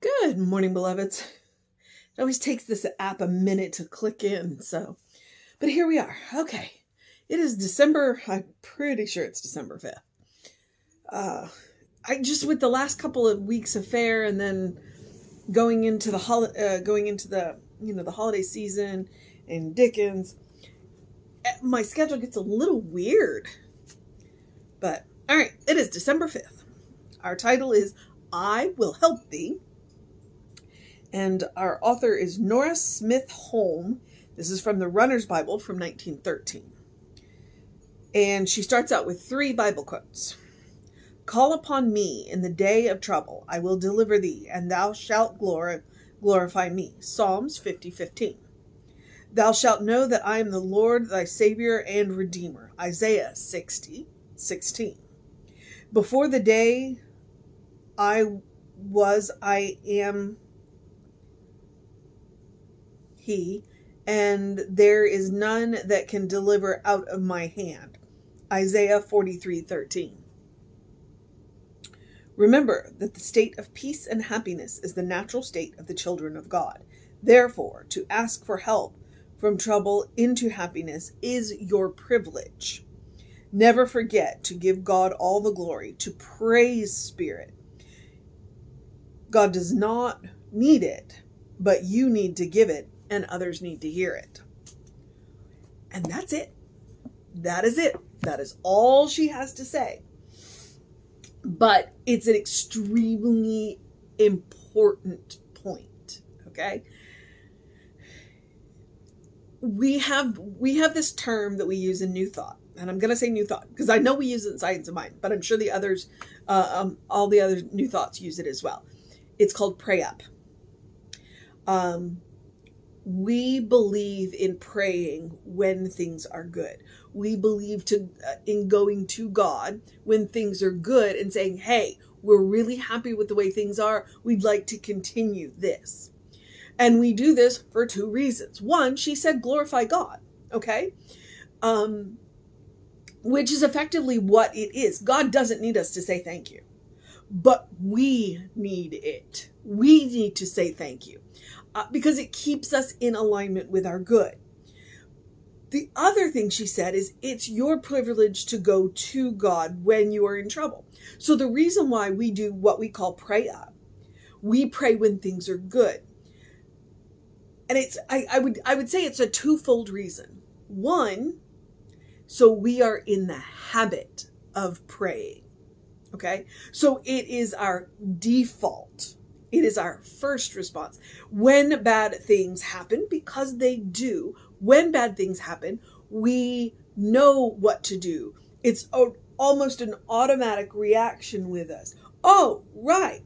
Good morning, beloveds. It always takes this app a minute to click in, but here we are. Okay. It is December, I'm pretty sure it's December 5th. With the last couple of weeks of fair and then going into the holiday season and Dickens, my schedule gets a little weird. But all right, it is December 5th. Our title is I Will Help Thee. And our author is Nora Holm. This is from the Runner's Bible from 1913. And she starts out with 3 Bible quotes. Call upon me in the day of trouble. I will deliver thee, and thou shalt glorify me. Psalms 50:15. Thou shalt know that I am the Lord, thy Savior and Redeemer. Isaiah 60:16. Before the day I am He, and there is none that can deliver out of my hand. Isaiah 43:13. Remember that the state of peace and happiness is the natural state of the children of God. Therefore, to ask for help from trouble into happiness is your privilege. Never forget to give God all the glory, to praise Spirit. God does not need it, but you need to give it, and others need to hear it. And that's it. That is it. That is all she has to say. But it's an extremely important point, okay? We have this term that we use in New Thought, and I'm going to say New Thought because I know we use it in Science of Mind, but I'm sure the others, all the other New Thoughts use it as well. It's called pray up. We believe in praying when things are good. We believe in going to God when things are good and saying, hey, we're really happy with the way things are. We'd like to continue this. And we do this for 2 reasons. One, she said, glorify God. Okay. Which is effectively what it is. God doesn't need us to say thank you, but we need it. We need to say thank you. Because it keeps us in alignment with our good. The other thing she said is it's your privilege to go to God when you are in trouble. So the reason why we do what we call pray up, we pray when things are good. And I would say it's a twofold reason. One, so we are in the habit of praying. Okay? So it is our default. It is our first response. When bad things happen, because they do, when bad things happen, we know what to do. It's almost an automatic reaction with us. Oh, right.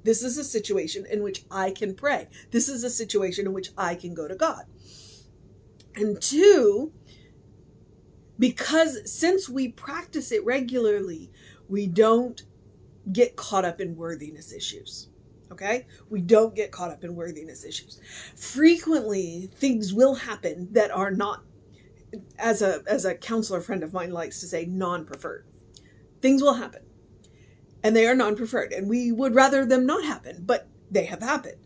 This is a situation in which I can pray. This is a situation in which I can go to God. And 2, because since we practice it regularly, we don't get caught up in worthiness issues. Okay? We don't get caught up in worthiness issues. Frequently, things will happen that are not, as a counselor friend of mine likes to say, non-preferred. Things will happen. And they are non-preferred. And we would rather them not happen, but they have happened.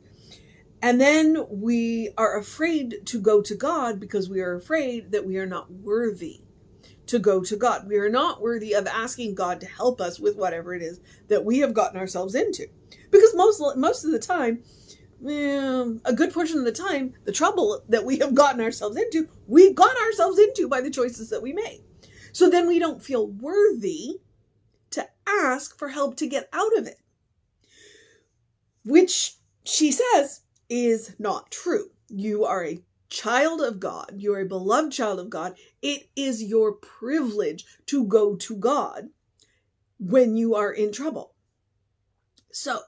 And then we are afraid to go to God because we are afraid that we are not worthy to go to God. We are not worthy of asking God to help us with whatever it is that we have gotten ourselves into. Because most of the time, a good portion of the time, the trouble that we have gotten ourselves into, we got ourselves into by the choices that we made. So then we don't feel worthy to ask for help to get out of it. Which she says is not true. You are a child of God. You're a beloved child of God. It is your privilege to go to God when you are in trouble. So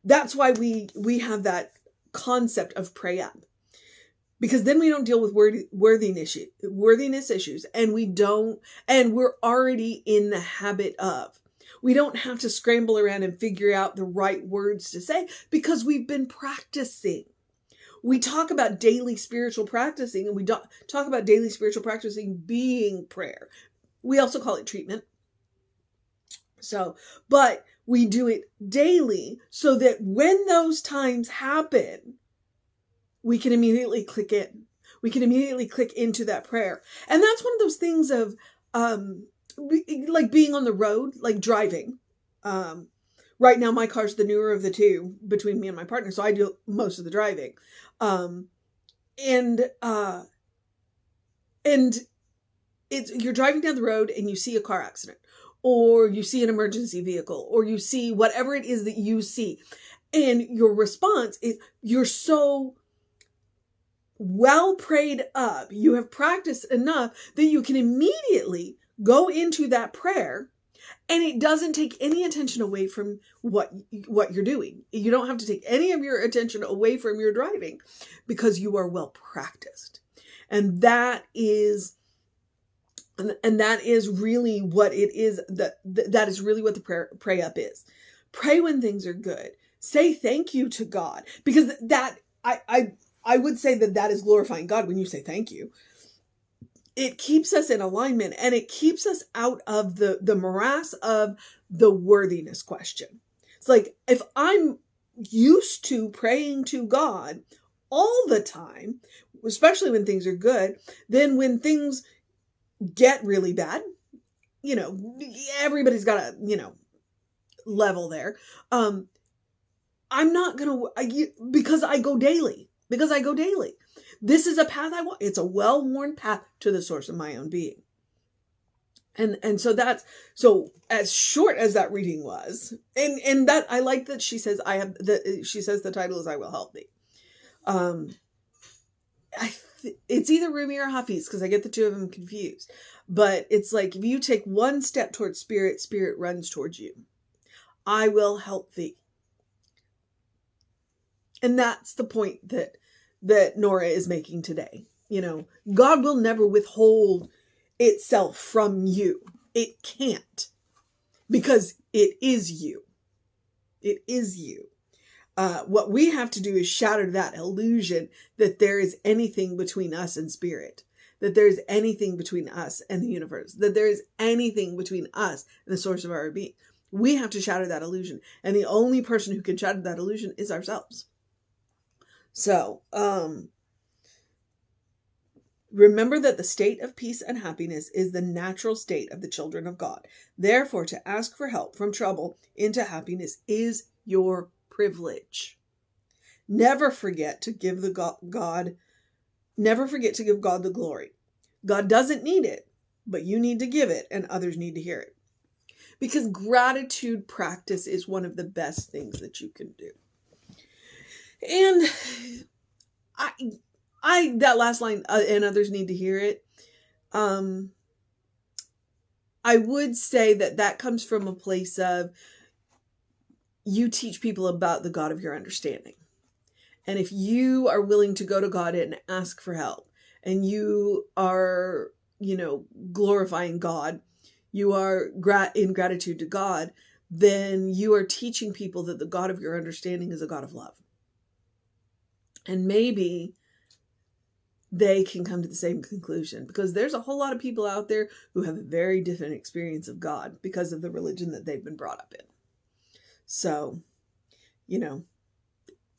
that's why we have that concept of pray up. Because then we don't deal with worthiness issues, and we're already in the habit of. We don't have to scramble around and figure out the right words to say because we've been practicing. We talk about daily spiritual practicing, and we talk about daily spiritual practicing being prayer. We also call it treatment. So, but we do it daily so that when those times happen, we can immediately click in. We can immediately click into that prayer. And that's one of those things of, like being on the road, like driving. Right now, my car's the newer of the two between me and my partner, so I do most of the driving. And you're driving down the road and you see a car accident, or you see an emergency vehicle, or you see whatever it is that you see. And your response is, you're so well prayed up, you have practiced enough that you can immediately go into that prayer, and it doesn't take any attention away from what you're doing. You don't have to take any of your attention away from your driving because you are well practiced. And that is really what it is. That is really what the pray up is. Pray when things are good. Say thank you to God, because that I would say that is glorifying God when you say thank you. It keeps us in alignment, and it keeps us out of the morass of the worthiness question. It's like, if I'm used to praying to God all the time, especially when things are good, then when things get really bad, everybody's got a, level there. I'm not going to, because I go daily. This is a path I want. It's a well-worn path to the source of my own being. And so as short as that reading was, and that I like that she says the title is I Will Help Thee. It's either Rumi or Hafiz, because I get the two of them confused. But it's like, if you take one step towards spirit, spirit runs towards you. I will help thee. And that's the point that Nora is making today. God will never withhold itself from you. It can't, because it is you. It is you. What we have to do is shatter that illusion that there is anything between us and spirit, that there is anything between us and the universe, that there is anything between us and the source of our being. We have to shatter that illusion. And the only person who can shatter that illusion is ourselves. So, remember that the state of peace and happiness is the natural state of the children of God. Therefore, to ask for help from trouble into happiness is your privilege. Never forget to give God the glory. God doesn't need it, but you need to give it, and others need to hear it. Because gratitude practice is one of the best things that you can do. And that last line, and others need to hear it. I would say that comes from a place of, you teach people about the God of your understanding. And if you are willing to go to God and ask for help, and you are, glorifying God, you are in gratitude to God, then you are teaching people that the God of your understanding is a God of love. And maybe they can come to the same conclusion, because there's a whole lot of people out there who have a very different experience of God because of the religion that they've been brought up in. So,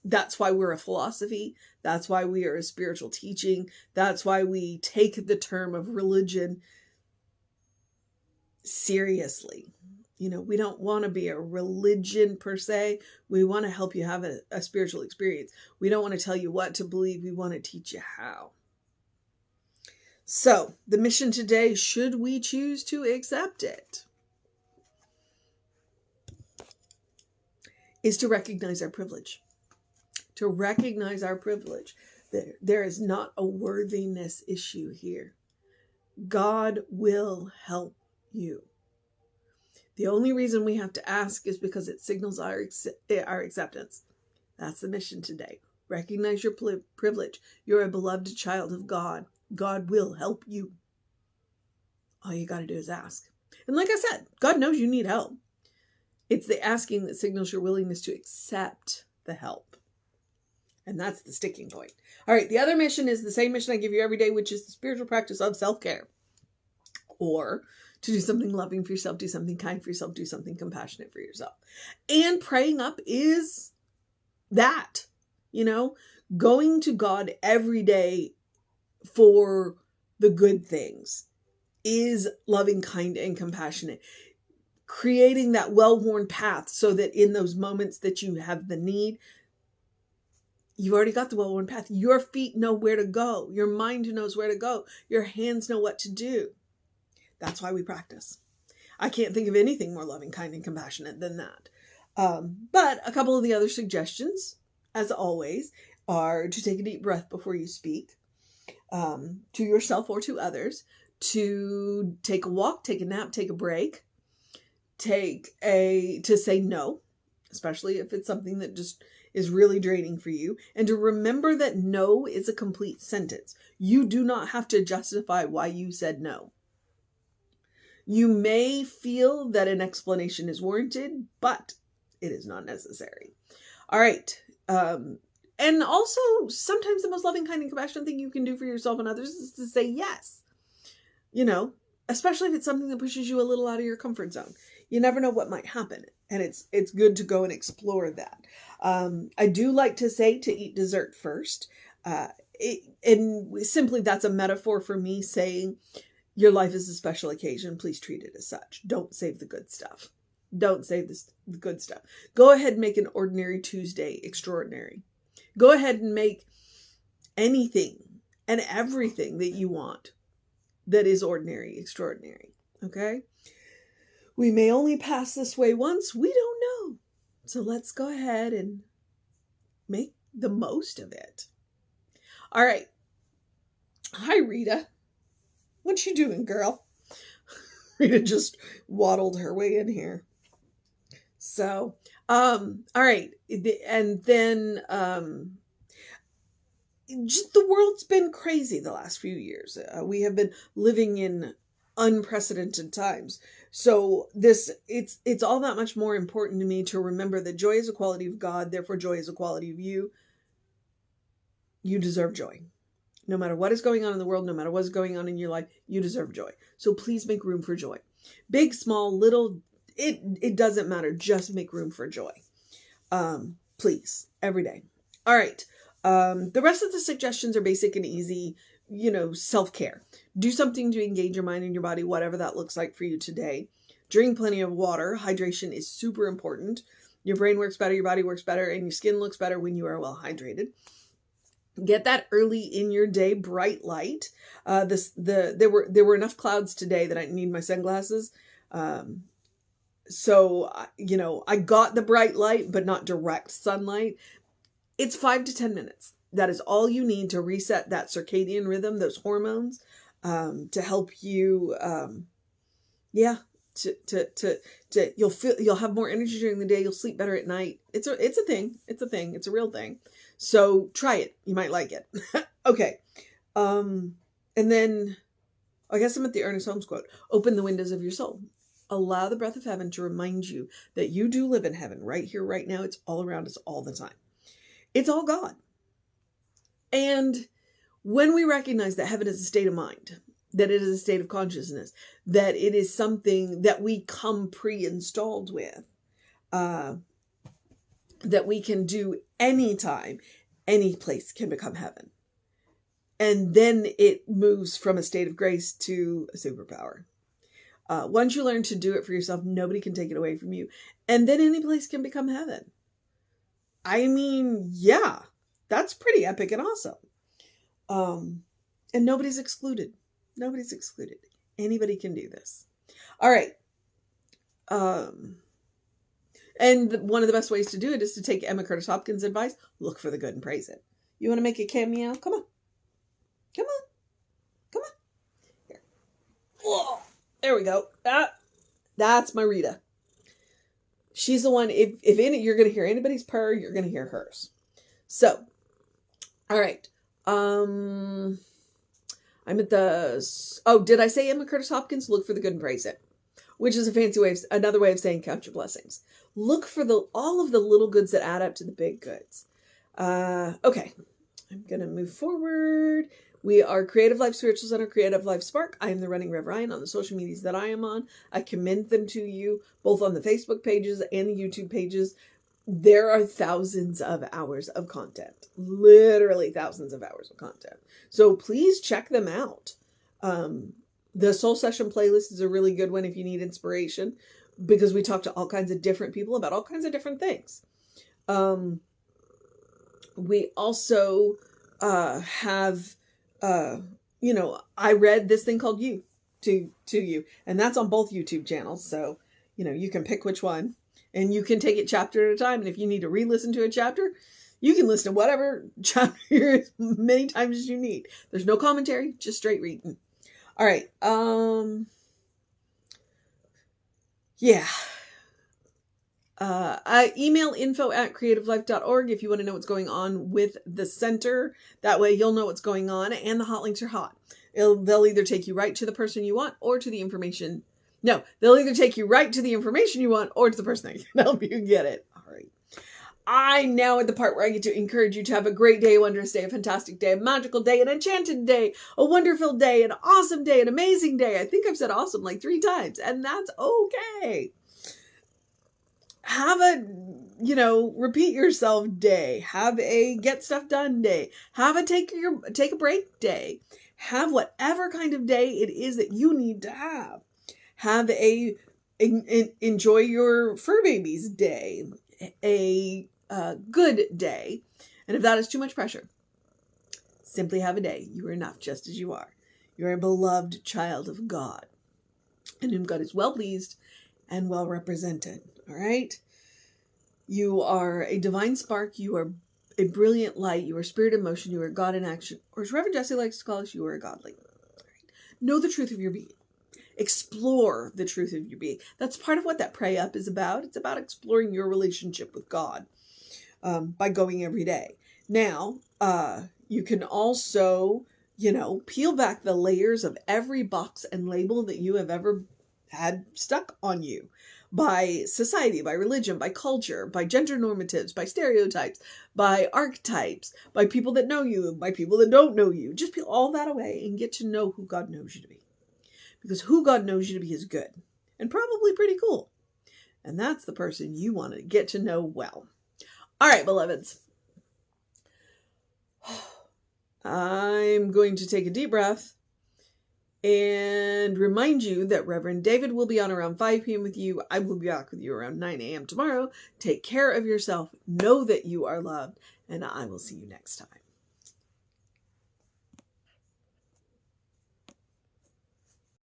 that's why we're a philosophy. That's why we are a spiritual teaching. That's why we take the term of religion seriously. We don't want to be a religion per se. We want to help you have a spiritual experience. We don't want to tell you what to believe. We want to teach you how. So, the mission today, should we choose to accept it, is to recognize our privilege. To recognize our privilege. There is not a worthiness issue here. God will help you. The only reason we have to ask is because it signals our acceptance. That's the mission today. Recognize your privilege. You're a beloved child of God. God will help you. All you got to do is ask. And like I said, God knows you need help. It's the asking that signals your willingness to accept the help. And that's the sticking point. All right, the other mission is the same mission I give you every day, which is the spiritual practice of self-care. Or to do something loving for yourself, do something kind for yourself, do something compassionate for yourself. And praying up is that, going to God every day for the good things is loving, kind, and compassionate. Creating that well-worn path so that in those moments that you have the need, you've already got the well-worn path. Your feet know where to go. Your mind knows where to go. Your hands know what to do. That's why we practice. I can't think of anything more loving, kind, and compassionate than that. But a couple of the other suggestions, as always, are to take a deep breath before you speak, to yourself or to others, to take a walk, take a nap, take a break, to say no, especially if it's something that just is really draining for you, and to remember that no is a complete sentence. You do not have to justify why you said no. You may feel that an explanation is warranted, but it is not necessary. All right. And also, sometimes the most loving, kind, and compassionate thing you can do for yourself and others is to say yes. Especially if it's something that pushes you a little out of your comfort zone. You never know what might happen. And it's good to go and explore that. I do like to say to eat dessert first. And simply that's a metaphor for me saying, your life is a special occasion. Please treat it as such. Don't save the good stuff. Don't save the good stuff. Go ahead and make an ordinary Tuesday extraordinary. Go ahead and make anything and everything that you want that is ordinary extraordinary. Okay? We may only pass this way once. We don't know. So let's go ahead and make the most of it. All right. Hi, Rita. What you doing, girl? Rita just waddled her way in here. So, all right. And then, just the world's been crazy the last few years. We have been living in unprecedented times. So it's all that much more important to me to remember that joy is a quality of God. Therefore, joy is a quality of you. You deserve joy. No matter what is going on in the world, no matter what is going on in your life, you deserve joy. So please make room for joy. Big, small, little, it doesn't matter. Just make room for joy. Please, every day. All right. The rest of the suggestions are basic and easy, self-care. Do something to engage your mind and your body, whatever that looks like for you today. Drink plenty of water. Hydration is super important. Your brain works better, your body works better, and your skin looks better when you are well hydrated. Get that early in your day, bright light. There were enough clouds today that I need my sunglasses. So I got the bright light, but not direct sunlight. It's 5 to 10 minutes. That is all you need to reset that circadian rhythm, those hormones, to help you, you'll have more energy during the day. You'll sleep better at night. It's a thing. It's a thing. It's a real thing. So try it. You might like it. Okay. And then I guess I'm at the Ernest Holmes quote. Open the windows of your soul. Allow the breath of heaven to remind you that you do live in heaven right here, right now. It's all around us all the time. It's all God. And when we recognize that heaven is a state of mind, that it is a state of consciousness, that it is something that we come pre-installed with, that we can do anytime, any place can become heaven. And then it moves from a state of grace to a superpower. Once you learn to do it for yourself, nobody can take it away from you. And then any place can become heaven. I mean, yeah, that's pretty epic and awesome. And nobody's excluded. Nobody's excluded. Anybody can do this. All right. And one of the best ways to do it is to take Emma Curtis Hopkins' advice. Look for the good and praise it. You want to make a cameo? Come on. Come on. Come on. Here. Whoa. There we go. That's my Rita. She's the one, if you're going to hear anybody's purr, you're going to hear hers. So, all right. I'm at did I say Emma Curtis Hopkins? Look for the good and praise it. Which is another way of saying count your blessings. Look for all of the little goods that add up to the big goods. Okay. I'm going to move forward We are Creative Life Spiritual Center, Creative Life Spark. I am the running Rev Ryan on the social medias that I am on. I commend them to you, both on the Facebook pages and the YouTube pages. There are thousands of hours of content, literally thousands of hours of content. So please check them out. The Soul Session playlist is a really good one if you need inspiration, because we talk to all kinds of different people about all kinds of different things. We also have, I read this thing called You to You, and that's on both YouTube channels. So, you can pick which one, and you can take it chapter at a time. And if you need to re-listen to a chapter, you can listen to whatever chapter as many times as you need. There's no commentary, just straight reading. All right. Yeah. I email info@creativelife.org if you want to know what's going on with the center. That way you'll know what's going on, and the hot links are hot. They'll either take you right to the person you want or to the information. No, they'll either take you right to the information you want or to the person that can help you get it. All right. I'm now at the part where I get to encourage you to have a great day, a wondrous day, a fantastic day, a magical day, an enchanted day, a wonderful day, an awesome day, an amazing day. I think I've said awesome like 3 times, and that's okay. Have a, repeat yourself day. Have a get stuff done day. Have a take a break day. Have whatever kind of day it is that you need to have. Have a enjoy your fur babies day. A good day. And if that is too much pressure, simply have a day. You are enough just as you are. You are a beloved child of God, in whom God is well pleased and well represented. All right. You are a divine spark. You are a brilliant light. You are spirit in motion. You are God in action. Or as Reverend Jesse likes to call us, you are a godly. All right. Know the truth of your being. Explore the truth of your being. That's part of what that Pray Up is about. It's about exploring your relationship with God by going every day. Now, you can also, peel back the layers of every box and label that you have ever had stuck on you by society, by religion, by culture, by gender normatives, by stereotypes, by archetypes, by people that know you, by people that don't know you. Just peel all that away and get to know who God knows you to be. Because who God knows you to be is good and probably pretty cool. And that's the person you want to get to know well. All right, beloveds. I'm going to take a deep breath and remind you that Reverend David will be on around 5 p.m. with you. I will be back with you around 9 a.m. tomorrow. Take care of yourself. Know that you are loved. And I will see you next time.